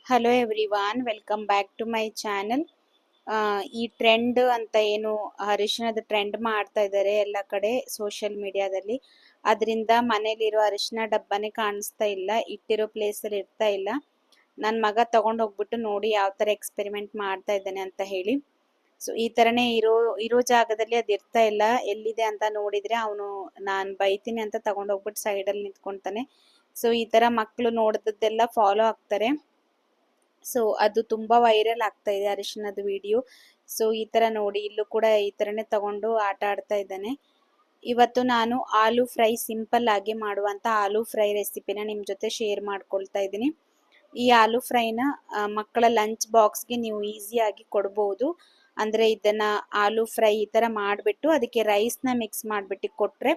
Hello everyone, welcome back to my channel. ಈ trend ಅಂತ ಏನು ಅರಿಶಿಣದ ಟ್ರೆಂಡ್ ಮಾಡ್ತಾ ಇದ್ದಾರೆ ಎಲ್ಲ ಕಡೆ ಸೋಷಿಯಲ್ ಮೀಡಿಯಾದಲ್ಲಿ. ಅದರಿಂದ ಮನೇಲಿರೋ ಅರಿಶಿಣ ಡಬ್ಬನೇ ಕಾಣಿಸ್ತಾ ಇಲ್ಲ, ಇಟ್ಟಿರೋ ಪ್ಲೇಸಲ್ಲಿ ಇರ್ತಾ ಇಲ್ಲ. ನನ್ನ ಮಗ ತಗೊಂಡು ಹೋಗ್ಬಿಟ್ಟು ನೋಡಿ ಯಾವ ಥರ ಎಕ್ಸ್ಪೆರಿಮೆಂಟ್ ಮಾಡ್ತಾ ಇದ್ದಾನೆ ಅಂತ ಹೇಳಿ. ಸೊ ಈ ಥರನೇ ಇರೋ ಜಾಗದಲ್ಲಿ ಅದು ಇರ್ತಾ ಇಲ್ಲ. ಎಲ್ಲಿದೆ ಅಂತ ನೋಡಿದರೆ ಅವನು ನಾನು ಬೈತೀನಿ ಅಂತ ತಗೊಂಡೋಗ್ಬಿಟ್ಟು ಸೈಡಲ್ಲಿ ನಿಂತ್ಕೊತಾನೆ. ಸೊ ಈ ಥರ ಮಕ್ಕಳು ನೋಡಿದ್ದೆಲ್ಲ ಫಾಲೋ ಆಗ್ತಾರೆ. ಸೊ ಅದು ತುಂಬಾ ವೈರಲ್ ಆಗ್ತಾ ಇದೆ ಅರಿಶಿಣದ ವಿಡಿಯೋ. ಸೊ ಈ ತರ ನೋಡಿ, ಇಲ್ಲೂ ಕೂಡ ಈ ತರನೇ ತಗೊಂಡು ಆಟ ಆಡ್ತಾ ಇದ್ದಾನೆ. ಇವತ್ತು ನಾನು ಆಲೂ ಫ್ರೈ ಸಿಂಪಲ್ ಆಗಿ ಮಾಡುವಂತ ಆಲೂ ಫ್ರೈ ರೆಸಿಪಿನ ನಿಮ್ ಜೊತೆ ಶೇರ್ ಮಾಡ್ಕೊಳ್ತಾ ಇದ್ದೀನಿ. ಈ ಆಲೂ ಫ್ರೈನ ಮಕ್ಕಳ ಲಂಚ್ ಬಾಕ್ಸ್ಗೆ ನೀವು ಈಸಿಯಾಗಿ ಕೊಡ್ಬೋದು. ಅಂದ್ರೆ ಇದನ್ನ ಆಲೂ ಫ್ರೈ ಈ ತರ ಮಾಡಿಬಿಟ್ಟು ಅದಕ್ಕೆ ರೈಸ್ನ ಮಿಕ್ಸ್ ಮಾಡಿಬಿಟ್ಟು ಕೊಟ್ರೆ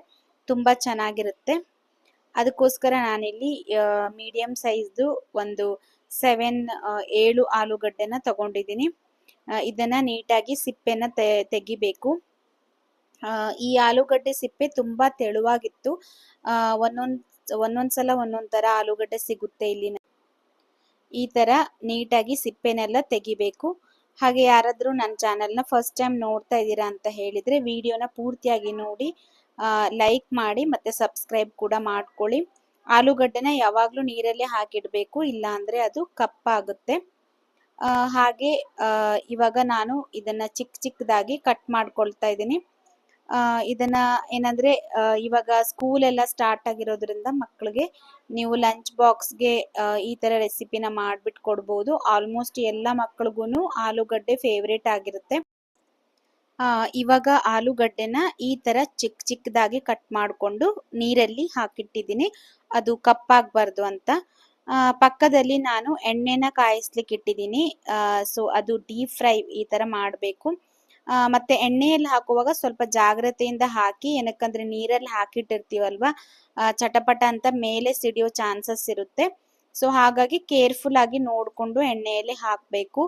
ತುಂಬಾ ಚೆನ್ನಾಗಿರುತ್ತೆ. ಅದಕ್ಕೋಸ್ಕರ ನಾನಿಲ್ಲಿ ಮೀಡಿಯಂ ಸೈಜ್ದು ಒಂದು 7 ಆಲೂಗಡ್ಡೆನ ತಗೊಂಡಿದ್ದೀನಿ. ಇದನ್ನ ನೀಟಾಗಿ ಸಿಪ್ಪೆನ ತೆಗಿಬೇಕು. ಈ ಆಲೂಗಡ್ಡೆ ಸಿಪ್ಪೆ ತುಂಬಾ ತೆಳುವಾಗಿತ್ತು. ಒಂದೊಂದ್ಸಲ ಒಂದೊಂದ್ ತರ ಆಲೂಗಡ್ಡೆ ಸಿಗುತ್ತೆ ಇಲ್ಲಿ. ಈ ತರ ನೀಟಾಗಿ ಸಿಪ್ಪೆನೆಲ್ಲ ತೆಗಿಬೇಕು. ಹಾಗೆ ಯಾರಾದ್ರೂ ನನ್ನ ಚಾನೆಲ್ನ ಫಸ್ಟ್ ಟೈಮ್ ನೋಡ್ತಾ ಇದ್ದೀರಾ ಅಂತ ಹೇಳಿದ್ರೆ ವಿಡಿಯೋನ ಪೂರ್ತಿಯಾಗಿ ನೋಡಿ ಲೈಕ್ ಮಾಡಿ ಮತ್ತೆ ಸಬ್ಸ್ಕ್ರೈಬ್ ಕೂಡ ಮಾಡ್ಕೊಳ್ಳಿ. ಆಲೂಗಡ್ಡೆನ ಯಾವಾಗ್ಲೂ ನೀರಲ್ಲೇ ಹಾಕಿಡ್ಬೇಕು, ಇಲ್ಲ ಅಂದ್ರೆ ಅದು ಕಪ್ಪಾಗುತ್ತೆ. ಹಾಗೆ ಇವಾಗ ನಾನು ಇದನ್ನ ಚಿಕ್ಕದಾಗಿ ಕಟ್ ಮಾಡ್ಕೊಳ್ತಾ ಇದ್ದೀನಿ. ಇದನ್ನ ಏನಂದ್ರೆ ಇವಾಗ ಸ್ಕೂಲ್ ಎಲ್ಲ ಸ್ಟಾರ್ಟ್ ಆಗಿರೋದ್ರಿಂದ ಮಕ್ಕಳಿಗೆ ನೀವು ಲಂಚ್ ಬಾಕ್ಸ್ಗೆ ಈ ತರ ರೆಸಿಪಿನ ಮಾಡ್ಬಿಟ್ಟು ಕೊಡ್ಬೋದು. ಆಲ್ಮೋಸ್ಟ್ ಎಲ್ಲ ಮಕ್ಕಳಿಗೂ ಆಲೂಗಡ್ಡೆ ಫೇವ್ರೇಟ್ ಆಗಿರುತ್ತೆ. ಇವಾಗ ಆಲೂಗಡ್ಡೆನ ಈ ತರ ಚಿಕ್ಕದಾಗಿ ಕಟ್ ಮಾಡಿಕೊಂಡು ನೀರಲ್ಲಿ ಹಾಕಿಟ್ಟಿದ್ದೀನಿ, ಅದು ಕಪ್ಪಾಗಬಾರ್ದು ಅಂತ. ಪಕ್ಕದಲ್ಲಿ ನಾನು ಎಣ್ಣೆನ ಕಾಯಿಸ್ಲಿಕ್ಕೆ ಇಟ್ಟಿದ್ದೀನಿ. ಸೊ ಅದು ಡೀಪ್ ಫ್ರೈ ಈ ತರ ಮಾಡಬೇಕು. ಮತ್ತೆ ಎಣ್ಣೆಯಲ್ಲಿ ಹಾಕುವಾಗ ಸ್ವಲ್ಪ ಜಾಗ್ರತೆಯಿಂದ ಹಾಕಿ, ಏನಕ್ಕಂದ್ರೆ ನೀರಲ್ಲಿ ಹಾಕಿಟ್ಟಿರ್ತೀವಲ್ವಾ, ಚಟಪಟ ಅಂತ ಮೇಲೆ ಸಿಡಿಯೋ ಚಾನ್ಸಸ್ ಇರುತ್ತೆ. ಸೊ ಹಾಗಾಗಿ ಕೇರ್ಫುಲ್ ಆಗಿ ನೋಡ್ಕೊಂಡು ಎಣ್ಣೆಯಲ್ಲಿ ಹಾಕಬೇಕು.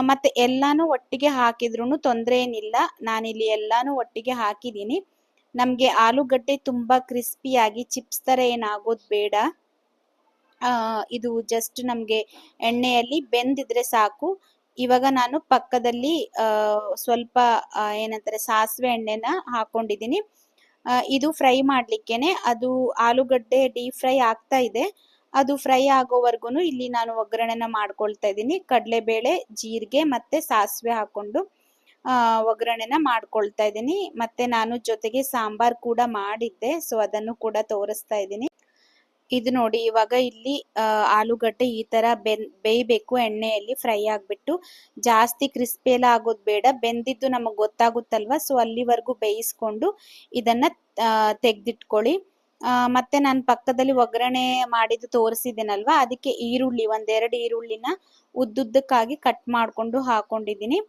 ಮತ್ತೆ ಎಲ್ಲಾನು ಒಟ್ಟಿಗೆ ಹಾಕಿದ್ರು ತೊಂದರೆ ಏನಿಲ್ಲ. ನಾನಿಲ್ಲಿ ಎಲ್ಲಾನು ಒಟ್ಟಿಗೆ ಹಾಕಿದ್ದೀನಿ. ನಮ್ಗೆ ಆಲೂಗಡ್ಡೆ ತುಂಬಾ ಕ್ರಿಸ್ಪಿಯಾಗಿ ಚಿಪ್ಸ್ ತರ ಏನಾಗೋದು ಬೇಡ. ಇದು ಜಸ್ಟ್ ನಮ್ಗೆ ಎಣ್ಣೆಯಲ್ಲಿ ಬೆಂದಿದ್ರೆ ಸಾಕು. ಇವಾಗ ನಾನು ಪಕ್ಕದಲ್ಲಿ ಸ್ವಲ್ಪ ಏನಂತಾರೆ ಸಾಸಿವೆ ಎಣ್ಣೆನ ಹಾಕೊಂಡಿದ್ದೀನಿ. ಇದು ಫ್ರೈ ಮಾಡ್ಲಿಕ್ಕೇನೆ. ಅದು ಆಲೂಗಡ್ಡೆ ಡೀಪ್ ಫ್ರೈ ಆಗ್ತಾ ಇದೆ. ಅದು ಫ್ರೈ ಆಗೋವರೆಗೂ ಇಲ್ಲಿ ನಾನು ಒಗ್ಗರಣೆನ ಮಾಡ್ಕೊಳ್ತಾ ಇದ್ದೀನಿ. ಕಡಲೆಬೇಳೆ, ಜೀರಿಗೆ ಮತ್ತೆ ಸಾಸಿವೆ ಹಾಕೊಂಡು ಒಗ್ಗರಣೆನ ಮಾಡ್ಕೊಳ್ತಾ ಇದ್ದೀನಿ. ಮತ್ತೆ ನಾನು ಜೊತೆಗೆ ಸಾಂಬಾರ್ ಕೂಡ ಮಾಡಿದ್ದೆ, ಸೊ ಅದನ್ನು ಕೂಡ ತೋರಿಸ್ತಾ ಇದ್ದೀನಿ. ಇದು ನೋಡಿ, ಇವಾಗ ಇಲ್ಲಿ ಆಲೂಗಡ್ಡೆ ಈ ತರ ಬೇಯಬೇಕು ಎಣ್ಣೆಯಲ್ಲಿ ಫ್ರೈ ಆಗ್ಬಿಟ್ಟು. ಜಾಸ್ತಿ ಕ್ರಿಸ್ಪಿ ಎಲ್ಲ ಆಗೋದು ಬೇಡ, ಬೆಂದಿದ್ದು ನಮಗ್ ಗೊತ್ತಾಗುತ್ತಲ್ವಾ. ಸೊ ಅಲ್ಲಿವರೆಗೂ ಬೇಯಿಸ್ಕೊಂಡು ಇದನ್ನ ತೆಗ್ದಿಟ್ಕೊಳ್ಳಿ. ಮತ್ತೆ ನಾನು ಪಕ್ಕದಲ್ಲಿ ಒಗ್ಗರಣೆ ಮಾಡಿದ್ದು ತೋರಿಸಿದ್ದೇನಲ್ವಾ, ಅದಕ್ಕೆ ಈರುಳ್ಳಿ 1-2 ಈರುಳ್ಳಿನ ಉದ್ದುದ್ದಕ್ಕಾಗಿ ಕಟ್ ಮಾಡ್ಕೊಂಡು ಹಾಕೊಂಡಿದ್ದೀನಿ.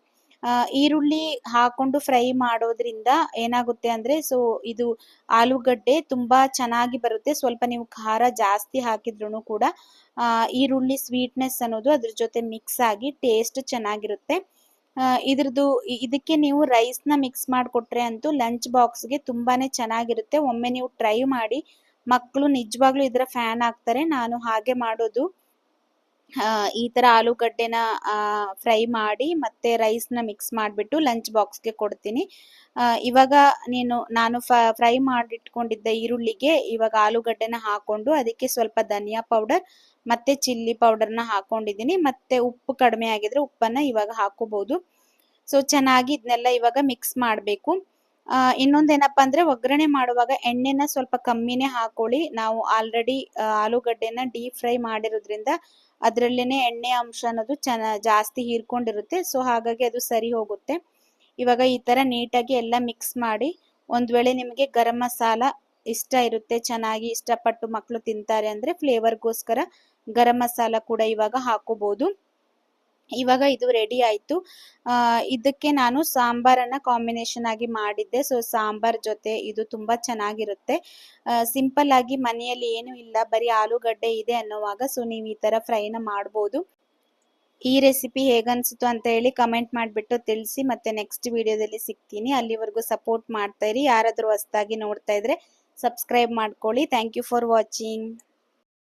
ಈರುಳ್ಳಿ ಹಾಕೊಂಡು ಫ್ರೈ ಮಾಡೋದ್ರಿಂದ ಏನಾಗುತ್ತೆ ಅಂದ್ರೆ, ಸೊ ಇದು ಆಲೂಗಡ್ಡೆ ತುಂಬಾ ಚೆನ್ನಾಗಿ ಬರುತ್ತೆ. ಸ್ವಲ್ಪ ನೀವು ಖಾರ ಜಾಸ್ತಿ ಹಾಕಿದ್ರು ಕೂಡ ಈರುಳ್ಳಿ ಸ್ವೀಟ್ನೆಸ್ ಅನ್ನೋದು ಅದ್ರ ಜೊತೆ ಮಿಕ್ಸ್ ಆಗಿ ಟೇಸ್ಟ್ ಚೆನ್ನಾಗಿರುತ್ತೆ. ಇದಕ್ಕೆ ನೀವು ರೈಸ್ ನ ಮಿಕ್ಸ್ ಮಾಡಿಕೊಟ್ರೆ ಅಂತೂ ಲಂಚ್ ಬಾಕ್ಸ್ಗೆ ತುಂಬಾನೇ ಚೆನ್ನಾಗಿರುತ್ತೆ. ಒಮ್ಮೆ ನೀವು ಟ್ರೈ ಮಾಡಿ, ಮಕ್ಕಳು ನಿಜವಾಗ್ಲೂ ಇದರ ಫ್ಯಾನ್ ಆಗ್ತಾರೆ. ನಾನು ಹಾಗೆ ಮಾಡೋದು. ಈ ತರ ಆಲೂಗಡ್ಡೆನ ಫ್ರೈ ಮಾಡಿ ಮತ್ತೆ ರೈಸ್ ನ ಮಿಕ್ಸ್ ಮಾಡಿಬಿಟ್ಟು ಲಂಚ್ ಬಾಕ್ಸ್ಗೆ ಕೊಡ್ತೀನಿ. ಇವಾಗ ನಾನು ಫ್ರೈ ಮಾಡಿಟ್ಕೊಂಡಿದ್ದ ಈರುಳ್ಳಿಗೆ ಇವಾಗ ಆಲೂಗಡ್ಡೆನ ಹಾಕೊಂಡು ಅದಕ್ಕೆ ಸ್ವಲ್ಪ ಧನಿಯಾ ಪೌಡರ್ ಮತ್ತೆ ಚಿಲ್ಲಿ ಪೌಡರ್ನ ಹಾಕೊಂಡಿದ್ದೀನಿ. ಮತ್ತೆ ಉಪ್ಪು ಕಡಿಮೆ ಆಗಿದ್ರೆ ಉಪ್ಪನ್ನ ಇವಾಗ ಹಾಕೋಬಹುದು. ಸೊ ಚೆನ್ನಾಗಿ ಇದನ್ನೆಲ್ಲ ಇವಾಗ ಮಿಕ್ಸ್ ಮಾಡಬೇಕು. ಇನ್ನೊಂದೇನಪ್ಪ ಅಂದ್ರೆ, ಒಗ್ಗರಣೆ ಮಾಡುವಾಗ ಎಣ್ಣೆನ ಸ್ವಲ್ಪ ಕಮ್ಮಿನೇ ಹಾಕೊಳ್ಳಿ. ನಾವು ಆಲ್ರೆಡಿ ಆಲೂಗಡ್ಡೆನ ಡೀಪ್ ಫ್ರೈ ಮಾಡಿರೋದ್ರಿಂದ ಅದ್ರಲ್ಲೇನೆ ಎಣ್ಣೆ ಅಂಶ ಅನ್ನೋದು ಜಾಸ್ತಿ ಹೀರ್ಕೊಂಡಿರುತ್ತೆ. ಸೊ ಹಾಗಾಗಿ ಅದು ಸರಿ ಹೋಗುತ್ತೆ. ಇವಾಗ ಈ ತರ ನೀಟಾಗಿ ಎಲ್ಲ ಮಿಕ್ಸ್ ಮಾಡಿ, ಒಂದ್ ವೇಳೆ ನಿಮಗೆ ಗರಂ ಮಸಾಲ ಇಷ್ಟ ಇರುತ್ತೆ, ಚೆನ್ನಾಗಿ ಇಷ್ಟಪಟ್ಟು ಮಕ್ಕಳು ತಿಂತಾರೆ ಅಂದ್ರೆ ಫ್ಲೇವರ್ಗೋಸ್ಕರ ಗರಂ ಮಸಾಲ ಕೂಡ ಇವಾಗ ಹಾಕೋಬಹುದು. ಇವಾಗ ಇದು ರೆಡಿ ಆಯ್ತು. ಇದಕ್ಕೆ ನಾನು ಸಾಂಬಾರನ್ನ ಕಾಂಬಿನೇಷನ್ ಆಗಿ ಮಾಡಿದ್ದೆ. ಸೊ ಸಾಂಬಾರ್ ಜೊತೆ ಇದು ತುಂಬಾ ಚೆನ್ನಾಗಿರುತ್ತೆ. ಸಿಂಪಲ್ ಆಗಿ ಮನೆಯಲ್ಲಿ ಏನು ಇಲ್ಲ, ಬರೀ ಆಲೂಗಡ್ಡೆ ಇದೆ ಅನ್ನೋವಾಗ ಸೊ ನೀವು ಈ ತರ ಫ್ರೈನ ಮಾಡ್ಬೋದು. ಈ ರೆಸಿಪಿ ಹೇಗನ್ಸುತ್ತು ಅಂತ ಹೇಳಿ ಕಮೆಂಟ್ ಮಾಡಿಬಿಟ್ಟು ತಿಳಿಸಿ. ಮತ್ತೆ ನೆಕ್ಸ್ಟ್ ವಿಡಿಯೋದಲ್ಲಿ ಸಿಗ್ತೀನಿ. ಅಲ್ಲಿವರೆಗೂ ಸಪೋರ್ಟ್ ಮಾಡ್ತಾ ಇರಿ. ಯಾರಾದರೂ ಹೊಸದಾಗಿ ನೋಡ್ತಾ ಇದ್ರೆ ಸಬ್ಸ್ಕ್ರೈಬ್ ಮಾಡ್ಕೊಳ್ಳಿ. Thank you for watching.